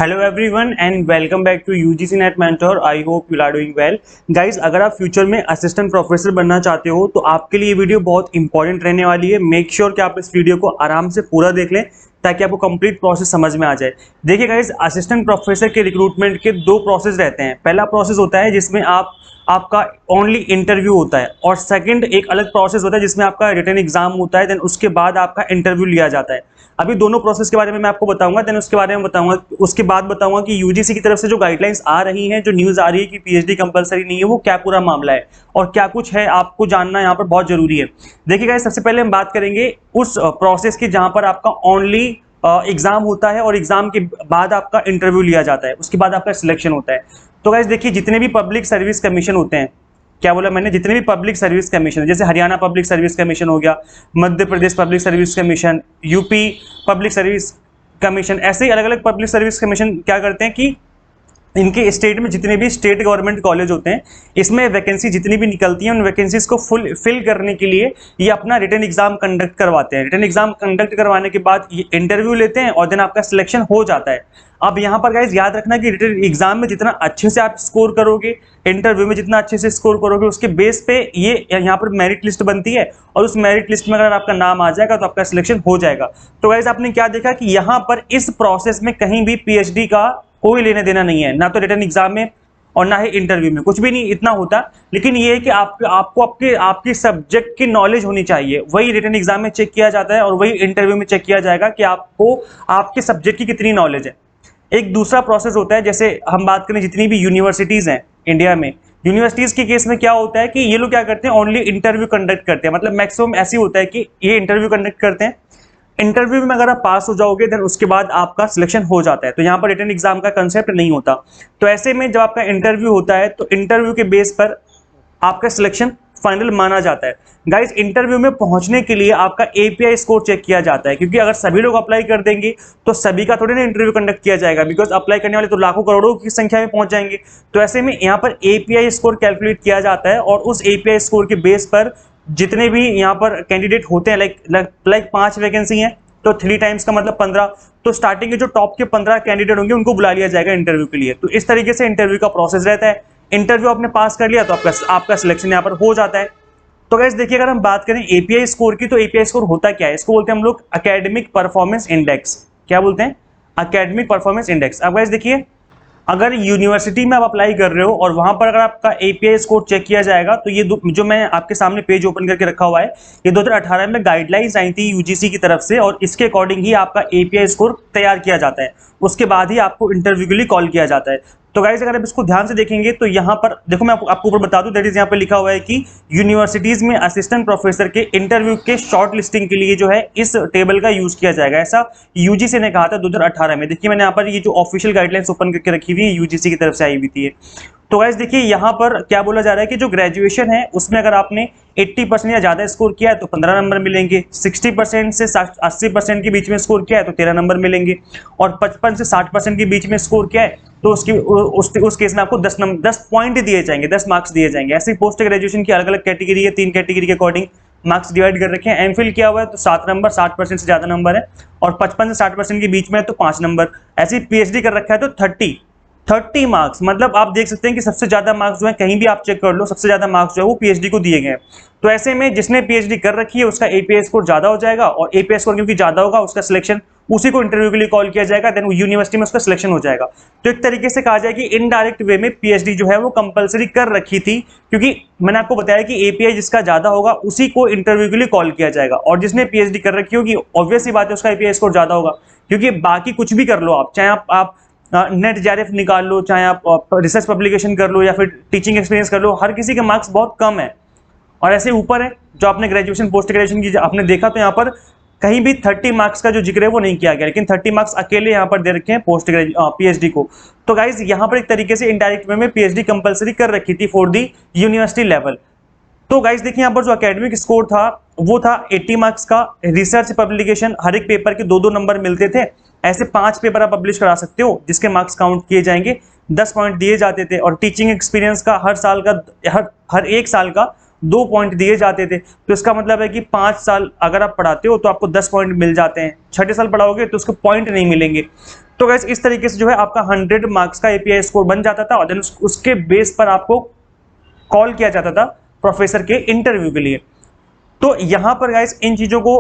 Hello everyone and welcome back to UGC NET mentor. I hope you are doing well guys. अगर आप future में assistant professor बनना चाहते हो तो आपके लिए ये वीडियो बहुत इंपॉर्टेंट रहने वाली है। मेक श्योर कि आप इस वीडियो को आराम से पूरा देख लें ताकि आपको कंप्लीट प्रोसेस समझ में आ जाए। देखिए गाइस, असिस्टेंट प्रोफेसर के रिक्रूटमेंट के दो प्रोसेस रहते हैं। पहला प्रोसेस होता है जिसमें आपका ओनली इंटरव्यू होता है, और सेकंड एक अलग प्रोसेस होता है जिसमें आपका रिटन एग्जाम होता है, देन उसके बाद आपका इंटरव्यू लिया जाता है। अभी दोनों प्रोसेस के बारे में मैं आपको बताऊंगा, देन उसके बारे में बताऊंगा, उसके बाद बताऊंगा कि यूजीसी की तरफ से जो गाइडलाइंस आ रही हैं, जो न्यूज आ रही है कि पीएचडी कंपलसरी नहीं है, वो क्या पूरा मामला है और क्या कुछ है आपको जानना यहाँ पर बहुत जरूरी है। देखिए गाइस, सबसे पहले हम बात करेंगे उस प्रोसेस की जहां पर आपका ओनली एग्जाम होता है और एग्जाम के बाद आपका इंटरव्यू लिया जाता है, उसके बाद आपका सिलेक्शन होता है। तो गाइस देखिए, जितने भी पब्लिक सर्विस कमीशन होते हैं, क्या बोला मैंने, जितने भी पब्लिक सर्विस कमीशन, जैसे हरियाणा पब्लिक सर्विस कमीशन हो गया, Madhya Pradesh public service commission, UP public service commission, ऐसे ही अलग अलग पब्लिक सर्विस कमीशन क्या करते हैं कि इनके स्टेट में जितने भी स्टेट गवर्नमेंट कॉलेज होते हैं, इसमें वैकेंसी जितनी भी निकलती हैं, उन वैकेंसीज को फिल करने के लिए ये अपना रिटन एग्जाम कंडक्ट करवाते हैं। रिटन एग्जाम कंडक्ट करवाने के बाद ये इंटरव्यू लेते हैं और देन आपका सिलेक्शन हो जाता है। अब यहाँ पर गाइस याद रखना कि रिटन एग्जाम में जितना अच्छे से आप स्कोर करोगे, इंटरव्यू में जितना अच्छे से स्कोर करोगे, उसके बेस पे ये यहाँ पर मेरिट लिस्ट बनती है, और उस मेरिट लिस्ट में अगर आपका नाम आ जाएगा तो आपका सिलेक्शन हो जाएगा। तो गाइस आपने क्या देखा कि यहाँ पर इस प्रोसेस में कहीं भी पीएचडी का कोई लेने देना नहीं है, ना तो रिटन एग्जाम में और ना ही इंटरव्यू में, कुछ भी नहीं इतना होता। लेकिन ये है कि आपको आपकी सब्जेक्ट की नॉलेज होनी चाहिए, वही रिटन एग्जाम में चेक किया जाता है और वही इंटरव्यू में चेक किया जाएगा कि आपको आपके सब्जेक्ट की कितनी नॉलेज है। एक दूसरा प्रोसेस होता है, जैसे हम बात करें जितनी भी यूनिवर्सिटीज हैं इंडिया में, यूनिवर्सिटीज के केस में क्या होता है कि ये लोग क्या करते हैं, ओनली इंटरव्यू कंडक्ट करते हैं। मतलब मैक्सिमम ऐसे होता है कि ये इंटरव्यू कंडक्ट करते हैं, इंटरव्यू में अगर आप पास हो जाओगे देन उसके बाद आपका सिलेक्शन हो जाता है। तो यहाँ पर रिटन एग्जाम का कंसेप्ट नहीं होता। तो ऐसे में जब आपका इंटरव्यू होता है तो इंटरव्यू के बेस पर आपका सिलेक्शन फाइनल माना जाता है। गाइस, इंटरव्यू में पहुंचने के लिए आपका एपीआई स्कोर चेक किया जाता है, क्योंकि अगर सभी लोग अप्लाई कर देंगे तो सभी का थोड़ी ना इंटरव्यू कंडक्ट किया जाएगा, बिकॉज अप्लाई करने वाले तो लाखों करोड़ों की संख्या में पहुंच जाएंगे। तो ऐसे में यहाँ पर एपीआई स्कोर कैलकुलेट किया जाता है, और उस एपीआई स्कोर के बेस पर जितने भी यहाँ पर कैंडिडेट होते हैं, लाइक 5 वैकेंसी है तो 3 टाइम्स का मतलब 15, तो स्टार्टिंग के जो टॉप के 15 कैंडिडेट होंगे उनको बुला लिया जाएगा इंटरव्यू के लिए। तो इस तरीके से इंटरव्यू का प्रोसेस रहता है। इंटरव्यू आपने पास कर लिया तो आपका सिलेक्शन यहाँ पर हो जाता है। तो गाइस देखिए, अगर हम बात करें एपीआई स्कोर की, तो एपीआई स्कोर होता क्या है, इसको बोलते हैं हम लोग एकेडमिक परफॉर्मेंस इंडेक्स। क्या बोलते हैं? Academic performance index. अब गाइस देखिए, अगर यूनिवर्सिटी में आप अप्लाई कर रहे हो और वहां पर अगर आपका एपीआई स्कोर चेक किया जाएगा, तो ये जो मैं आपके सामने पेज ओपन करके रखा हुआ है, ये 2018 में गाइडलाइंस आई थी यूजीसी की तरफ से, और इसके अकॉर्डिंग ही आपका एपीआई स्कोर तैयार किया जाता है। उसके बाद ही आपको इंटरव्यू के लिए कॉल किया जाता है। तो गाइस, अगर आप इसको ध्यान से देखेंगे तो यहाँ पर देखो, मैं आपको ऊपर बता दूं, दैट इज यहाँ पे लिखा हुआ है कि यूनिवर्सिटीज में असिस्टेंट प्रोफेसर के इंटरव्यू के शॉर्ट लिस्टिंग के लिए जो है इस टेबल का यूज किया जाएगा। ऐसा यूजीसी ने कहा था 2018 में। देखिए, मैंने यहाँ पर ये जो ऑफिशियल गाइडलाइंस ओपन करके रखी हुई है, यूजीसी की तरफ से आई हुई थी। तो गाइस देखिए, यहाँ पर क्या बोला जा रहा है कि जो ग्रेजुएशन है उसमें अगर आपने 80% या ज्यादा स्कोर किया है तो 15 नंबर मिलेंगे, 60% से 80% के बीच में स्कोर किया है तो 13 नंबर मिलेंगे, और 55 से 60% के बीच में स्कोर किया है तो उस केस में आपको 10 पॉइंट दिए जाएंगे, 10 मार्क्स दिए जाएंगे। ऐसे पोस्ट ग्रेजुएशन की अलग अलग कैटेगरी है, 3 कैटेगरी के अकॉर्डिंग मार्क्स डिवाइड कर रखे हैं। एमफिल किया हुआ है तो 7 नंबर, 60% से ज्यादा नंबर है, और 55 से 60% के बीच में है तो 5 नंबर। ऐसे पीएचडी कर रखा है तो 30 मार्क्स। मतलब आप देख सकते हैं कि सबसे ज्यादा मार्क्स जो है, कहीं भी आप चेक कर लो, सबसे ज्यादा मार्क्स जो है वो पीएचडी को दिए गए हैं। तो ऐसे में जिसने पीएचडी कर रखी है उसका एपीआई स्कोर ज्यादा हो जाएगा, और एपीआई स्कोर क्योंकि ज्यादा होगा उसका सिलेक्शन, उसी को इंटरव्यू के लिए कॉल किया जाएगा, देन यूनिवर्सिटी में उसका सिलेक्शन हो जाएगा। तो एक तरीके से कहा जाए कि इनडायरेक्ट वे में पीएचडी जो है वो कंपलसरी कर रखी थी, क्योंकि मैंने आपको बताया कि एपीआई जिसका ज्यादा होगा उसी को इंटरव्यू के लिए कॉल किया जाएगा, और जिसने पीएचडी कर रखी होगी ऑब्वियस सी बात है उसका एपीआई स्कोर ज्यादा होगा। क्योंकि बाकी कुछ भी कर लो आप, चाहे आप नेट जेआरएफ निकाल लो, चाहे आप रिसर्च पब्लिकेशन कर लो, या फिर टीचिंग एक्सपीरियंस कर लो, हर किसी के मार्क्स बहुत कम है। और ऐसे ऊपर है जो आपने ग्रेजुएशन पोस्ट ग्रेजुएशन की आपने देखा, तो यहाँ पर कहीं भी 30 मार्क्स का जो जिक्र है वो नहीं किया गया, लेकिन 30 मार्क्स अकेले यहाँ पर दे रखे हैं पीएचडी को। तो गाइज यहाँ पर एक तरीके से इनडायरेक्ट वे में पीएचडी कंपलसरी कर रखी थी फॉर दी यूनिवर्सिटी लेवल। तो गाइज देखिए, यहाँ पर जो एकेडमिक स्कोर था वो था 80 मार्क्स का। रिसर्च पब्लिकेशन हर एक पेपर के 2-2 नंबर मिलते थे। ऐसे 5 पेपर आप पब्लिश करा सकते हो जिसके मार्क्स काउंट किए जाएंगे, 10 पॉइंट दिए जाते थे। और टीचिंग एक्सपीरियंस का हर एक साल का 2 पॉइंट दिए जाते थे। तो इसका मतलब है कि 5 साल अगर आप पढ़ाते हो तो आपको 10 पॉइंट मिल जाते हैं, छठे साल पढ़ाओगे तो उसको पॉइंट नहीं मिलेंगे। तो गाइस इस तरीके से जो है आपका 100 मार्क्स का एपीआई स्कोर बन जाता था और देन उसके बेस पर आपको कॉल किया जाता था प्रोफेसर के इंटरव्यू के लिए। तो यहां पर गाइस इन चीजों को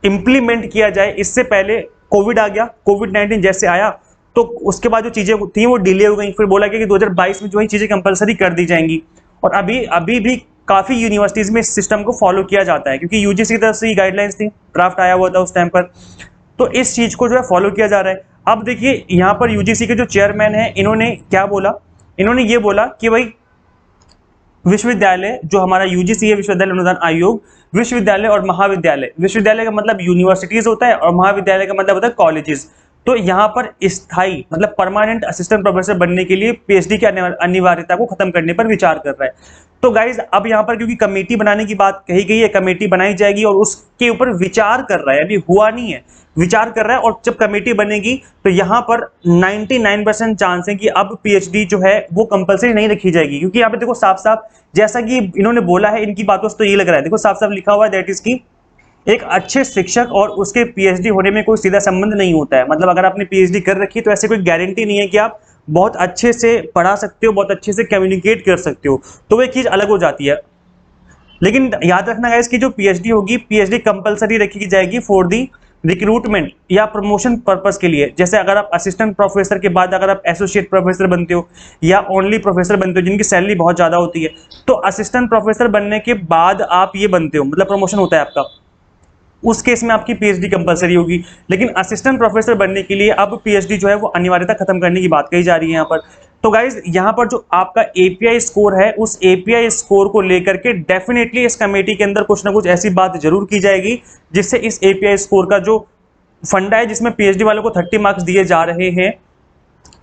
इंप्लीमेंट किया जाए, इससे पहले कोविड आ गया, कोविड-19 जैसे आया तो उसके बाद जो चीजें थी वो डिले हो गई, फिर बोला गया कि 2022 में जो है चीजें कंपलसरी कर दी जाएंगी और अभी भी काफी यूनिवर्सिटीज में इस सिस्टम को फॉलो किया जाता है क्योंकि यूजीसी की तरफ से ये गाइडलाइंस थी, ड्राफ्ट आया हुआ था उस टाइम पर, तो इस चीज को जो है फॉलो किया जा रहा है। अब देखिए यहाँ पर यूजीसी के जो चेयरमैन है इन्होंने क्या बोला, इन्होंने ये बोला कि भाई विश्वविद्यालय जो हमारा यूजीसी है, विश्वविद्यालय अनुदान आयोग, विश्वविद्यालय और महाविद्यालय, विश्वविद्यालय का मतलब यूनिवर्सिटीज होता है और महाविद्यालय का मतलब होता है कॉलेजेस। तो यहाँ पर स्थायी मतलब परमानेंट असिस्टेंट प्रोफेसर बनने के लिए पीएचडी की अनिवार्यता को खत्म करने पर विचार कर रहा है। तो गाइज अब यहाँ पर क्योंकि कमेटी बनाने की बात कही गई है, कमेटी बनाई जाएगी और उसके ऊपर विचार कर रहा है, अभी हुआ नहीं है, विचार कर रहा है और जब कमेटी बनेगी तो यहाँ पर 99% चांस है कि अब पीएचडी जो है वो कंपलसरी नहीं रखी जाएगी क्योंकि यहाँ पे देखो साफ साफ जैसा कि इन्होंने बोला है, इनकी बातों से तो ये लग रहा है, देखो साफ साफ लिखा हुआ है दैट इज की एक अच्छे शिक्षक और उसके पीएचडी होने में कोई सीधा संबंध नहीं होता है। मतलब अगर आपने पीएचडी कर रखी है तो ऐसे कोई गारंटी नहीं है कि आप बहुत अच्छे से पढ़ा सकते हो, बहुत अच्छे से कम्युनिकेट कर सकते हो, तो वो एक चीज अलग हो जाती है। लेकिन याद रखना गाइस कि जो पीएचडी होगी, पीएचडी कंपलसरी रखी जाएगी फॉर दी रिक्रूटमेंट या प्रमोशन पर्पस के लिए। जैसे अगर आप असिस्टेंट प्रोफेसर के बाद अगर आप एसोसिएट प्रोफेसर बनते हो या ओनली प्रोफेसर बनते हो जिनकी सैलरी बहुत ज्यादा होती है, तो असिस्टेंट प्रोफेसर बनने के बाद आप ये बनते हो, मतलब प्रमोशन होता है आपका, उस केस में आपकी पीएचडी कंपलसरी होगी। लेकिन असिस्टेंट प्रोफेसर बनने के लिए अब पीएचडी जो है वो अनिवार्यता खत्म करने की बात कही जा रही है यहाँ पर। तो गाइज यहाँ पर जो आपका एपीआई स्कोर है, उस एपीआई स्कोर को लेकर के डेफिनेटली इस कमेटी के अंदर कुछ ना कुछ ऐसी बात जरूर की जाएगी जिससे इस एपीआई स्कोर का जो फंडा है जिसमें पीएचडी वालों को 30 मार्क्स दिए जा रहे हैं,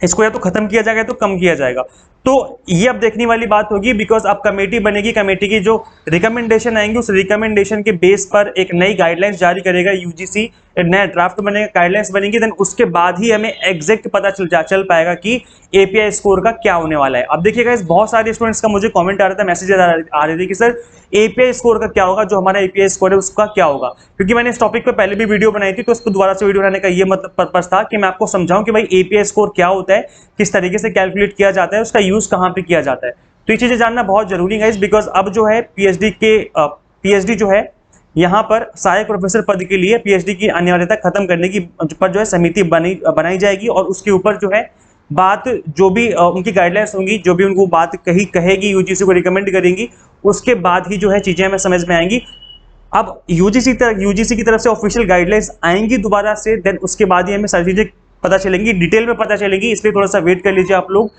इसको या तो खत्म किया जाएगा तो कम किया जाएगा। तो ये अब देखने वाली बात होगी बिकॉज अब कमेटी बनेगी, कमेटी की जो रिकमेंडेशन आएंगे उस रिकमेंडेशन के बेस पर एक नई गाइडलाइंस जारी करेगा यूजीसी, नया ड्राफ्ट बनेगा, गाइडलाइंस बनेगी, देन उसके बाद ही हमें एग्जैक्ट पता चल पाएगा कि एपीआई स्कोर का क्या होने वाला है। अब देखिएगा इस बहुत सारे स्टूडेंट्स का मुझे कमेंट आ रहा था, मैसेज आ रहे थे कि सर एपीआई स्कोर का क्या होगा, जो हमारा एपीआई स्कोर है उसका क्या होगा, क्योंकि मैंने इस टॉपिक पे पहले भी वीडियो बनाई थी तो उसको दोबारा से वीडियो बनाने का ये मतलब पर्पस था कि मैं आपको समझाऊं कि भाई एपीआई स्कोर क्या होता है, किस तरीके से कैलकुलेट किया जाता है, उसका यूज कहां पे किया जाता है। तो ये चीजें जानना बहुत जरूरी है बिकॉज अब जो है पीएचडी जो है यहाँ पर सहायक प्रोफेसर पद के लिए पीएचडी की अनिवार्यता खत्म करने की पर जो है समिति बनाई जाएगी और उसके ऊपर जो है बात जो भी उनकी गाइडलाइंस होंगी, जो भी उनको बात कहेगी यूजीसी को रिकमेंड करेंगी, उसके बाद ही जो है चीजें हमें समझ में आएंगी। अब यूजीसी की तरफ से ऑफिशियल गाइडलाइंस आएंगी दोबारा से, देन उसके बाद ही हमें सारी चीजें पता चलेंगी, डिटेल में पता चलेंगी, इसलिए थोड़ा सा वेट कर लीजिए आप लोग।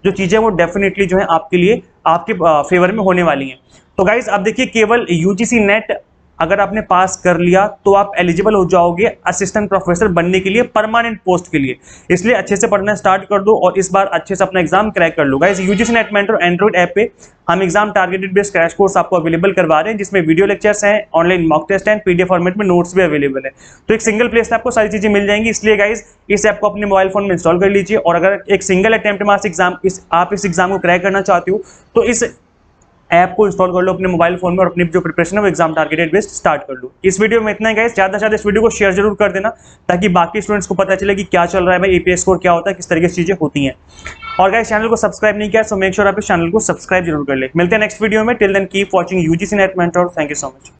जो चीजें वो डेफिनेटली जो है आपके लिए आपके फेवर में होने वाली हैं। तो गाइज आप देखिए केवल यूजीसी नेट अगर आपने पास कर लिया तो आप एलिजिबल हो जाओगे असिस्टेंट प्रोफेसर बनने के लिए, परमानेंट पोस्ट के लिए। इसलिए अच्छे से पढ़ना स्टार्ट कर दो और इस बार अच्छे से अपना एग्जाम क्रैक कर लो। Guys UGC NET mentor android app पे हम exam targeted based crash course आपको अवेलेबल करवा रहे हैं जिसमें वीडियो लेक्चर्स हैं, online mock test and PDF format में नोट्स भी अवेलेबल है। तो एक सिंगल प्लेस पे आपको सारी चीजें मिल जाएंगी। इसलिए गाइस इस ऐप को अपने मोबाइल फोन में इंस्टॉल कर लीजिए और अगर एक सिंगल अटेम्प्ट में आप इस एग्जाम को क्रैक करना चाहते हो तो इस ऐप को इंस्टॉल कर लो अपने मोबाइल फोन में और अपनी जो प्रिपरेशन है वो एग्जाम टारगेटेड बेस्ड स्टार्ट कर लो। इस वीडियो में इतना ही गाइस, ज्यादा से ज्यादा इस वीडियो को शेयर जरूर कर देना ताकि बाकी स्टूडेंट्स को पता चले कि क्या चल रहा है, भाई एपीआई स्कोर क्या होता है, किस तरीके से चीजें होती हैं। और गाइस चैनल को सब्सक्राइब नहीं किया सो मेक श्योर आप इस चैनल को सब्सक्राइब जरूर कर ले। मिलते हैं नेक्स्ट वीडियो में, till then keep watching UGC NET mentor. Thank you so much.